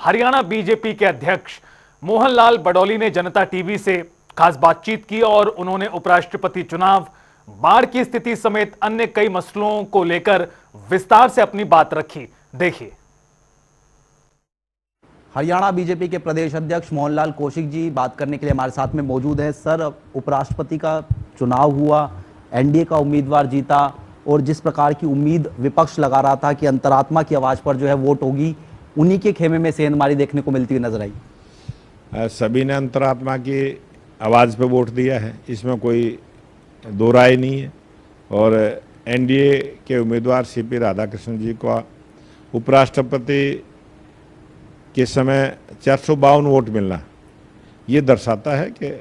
Haryana BJP के अध्यक्ष मोहनलाल बडौली ने जनता टीवी से खास बातचीत की और उन्होंने उपराष्ट्रपति चुनाव, बाढ़ की स्थिति समेत अन्य कई मसलों को लेकर विस्तार से अपनी बात रखी। देखिए। हरियाणा बीजेपी के प्रदेश अध्यक्ष मोहनलाल कौशिक जी बात करने के लिए हमारे साथ में मौजूद हैं। सर, उपराष्ट्रपति का चुनाव हुआ, एनडीए का उम्मीदवार जीता और जिस प्रकार की उम्मीद विपक्ष लगा रहा था कि अंतरात्मा की आवाज पर जो है वोट होगी, उन्हीं के खेमे में सेंधमारी देखने को मिलती हुई नजर आई। सभी ने अंतरात्मा की आवाज़ पे वोट दिया है, इसमें कोई दो राय नहीं है। और एनडीए के उम्मीदवार सीपी राधाकृष्णन जी को उपराष्ट्रपति के समय 452 वोट मिलना, ये दर्शाता है कि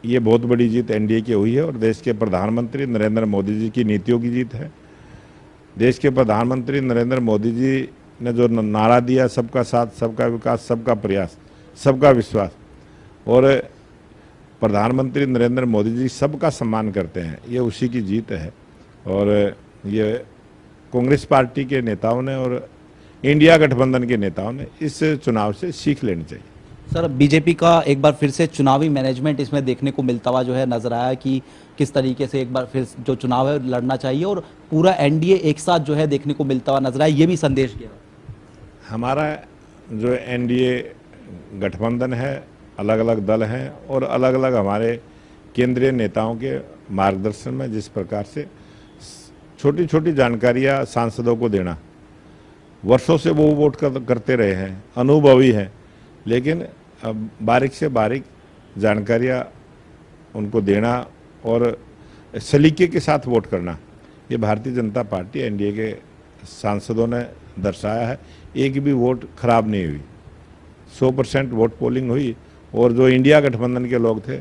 ये बहुत बड़ी जीत एनडीए की हुई है और देश के प्रधानमंत्री नरेंद्र मोदी जी की नीतियों की जीत है। देश के प्रधानमंत्री नरेंद्र मोदी जी ने जो नारा दिया, सबका साथ, सबका विकास, सबका प्रयास, सबका विश्वास, और प्रधानमंत्री नरेंद्र मोदी जी सबका सम्मान करते हैं, ये उसी की जीत है। और ये कांग्रेस पार्टी के नेताओं ने और इंडिया गठबंधन के नेताओं ने इस चुनाव से सीख लेनी चाहिए। सर, बीजेपी का एक बार फिर से चुनावी मैनेजमेंट इसमें देखने को मिलता हुआ जो है नजर आया कि किस तरीके से एक बार फिर जो चुनाव है लड़ना चाहिए और पूरा एनडीए एक साथ जो है देखने को मिलता हुआ नजर आया, ये भी संदेश गया। हमारा जो एनडीए गठबंधन है, अलग अलग दल हैं और अलग अलग हमारे केंद्रीय नेताओं के मार्गदर्शन में जिस प्रकार से छोटी छोटी जानकारियां सांसदों को देना, वर्षों से वो वोट करते रहे हैं, अनुभवी हैं, लेकिन अब बारीक से बारीक जानकारियां उनको देना और सलीके के साथ वोट करना, ये भारतीय जनता पार्टी एनडीए के सांसदों ने दर्शाया है। एक भी वोट खराब नहीं हुई, 100% वोट पोलिंग हुई और जो इंडिया गठबंधन के लोग थे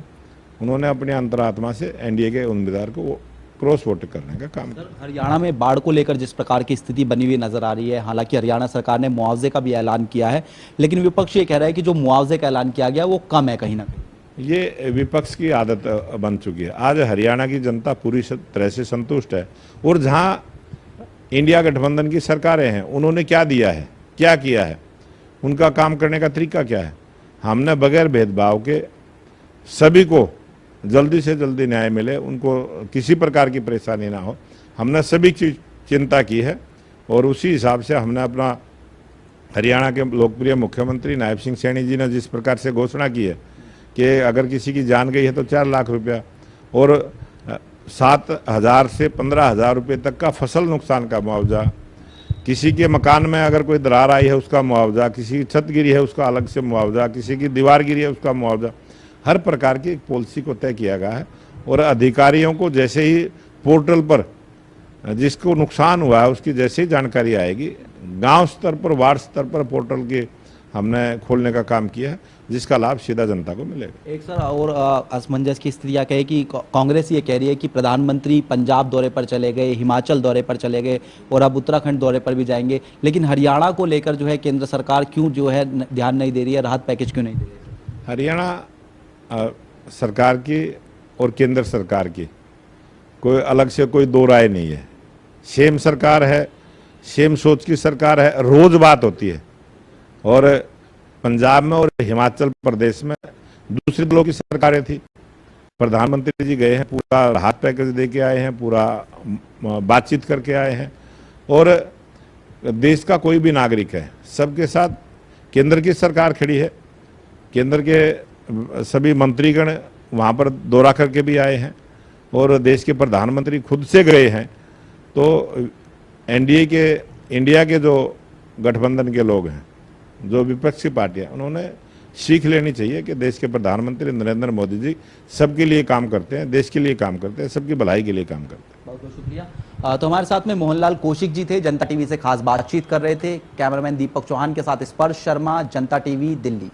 उन्होंने अपने अंतरात्मा से एनडीए के उम्मीदवार को क्रॉस वोट करने का काम किया। हरियाणा में बाढ़ को लेकर जिस प्रकार की स्थिति बनी हुई नजर आ रही है, हालांकि हरियाणा सरकार ने मुआवजे का भी ऐलान किया है, लेकिन विपक्ष ये कह रहा है कि जो मुआवजे का ऐलान किया गया वो कम है कहीं ना कहीं। ये विपक्ष की आदत बन चुकी है। आज हरियाणा की जनता पूरी तरह से संतुष्ट है और जहाँ इंडिया गठबंधन की सरकारें हैं उन्होंने क्या दिया है, क्या किया है, उनका काम करने का तरीका क्या है। हमने बगैर भेदभाव के सभी को जल्दी से जल्दी न्याय मिले, उनको किसी प्रकार की परेशानी ना हो, हमने सभी की चिंता की है। और उसी हिसाब से हमने अपना हरियाणा के लोकप्रिय मुख्यमंत्री नायब सिंह सैनी जी ने जिस प्रकार से घोषणा की है कि अगर किसी की जान गई है तो 4 लाख रुपया और 7,000 से 15,000 रुपये तक का फसल नुकसान का मुआवजा, किसी के मकान में अगर कोई दरार आई है उसका मुआवजा, किसी की छत गिरी है उसका अलग से मुआवजा, किसी की दीवार गिरी है उसका मुआवजा, हर प्रकार की एक पॉलिसी को तय किया गया है। और अधिकारियों को जैसे ही पोर्टल पर जिसको नुकसान हुआ है उसकी जैसे ही जानकारी आएगी, गांव स्तर पर, वार्ड स्तर पर पोर्टल के हमने खोलने का काम किया है, जिसका लाभ सीधा जनता को मिलेगा। एक सर और असमंजस की स्थिति क्या है कि कांग्रेस ये कह रही है कि प्रधानमंत्री पंजाब दौरे पर चले गए, हिमाचल दौरे पर चले गए और अब उत्तराखंड दौरे पर भी जाएंगे, लेकिन हरियाणा को लेकर जो है केंद्र सरकार क्यों जो है ध्यान नहीं दे रही है, राहत पैकेज क्यों नहीं दे रही है? हरियाणा सरकार की और केंद्र सरकार की कोई अलग से कोई दो राय नहीं है। सेम सरकार है, सेम सोच की सरकार है, रोज बात होती है। और पंजाब में और हिमाचल प्रदेश में दूसरे दलों की सरकारें थी, प्रधानमंत्री जी गए हैं, पूरा राहत पैकेज दे के आए हैं, पूरा बातचीत करके आए हैं। और देश का कोई भी नागरिक है, सबके साथ केंद्र की सरकार खड़ी है, केंद्र के सभी मंत्रीगण वहाँ पर दौरा करके भी आए हैं और देश के प्रधानमंत्री खुद से गए हैं। तो एनडीए के, इंडिया के जो गठबंधन के लोग हैं, जो विपक्षी पार्टियां, उन्होंने सीख लेनी चाहिए कि देश के प्रधानमंत्री नरेंद्र मोदी जी सबके लिए काम करते हैं, देश के लिए काम करते हैं, सबकी भलाई के लिए काम करते हैं। बहुत बहुत शुक्रिया। तो हमारे साथ में मोहनलाल कौशिक जी थे, जनता टीवी से खास बातचीत कर रहे थे। कैमरामैन दीपक चौहान के साथ स्पर्श शर्मा, जनता टीवी, दिल्ली।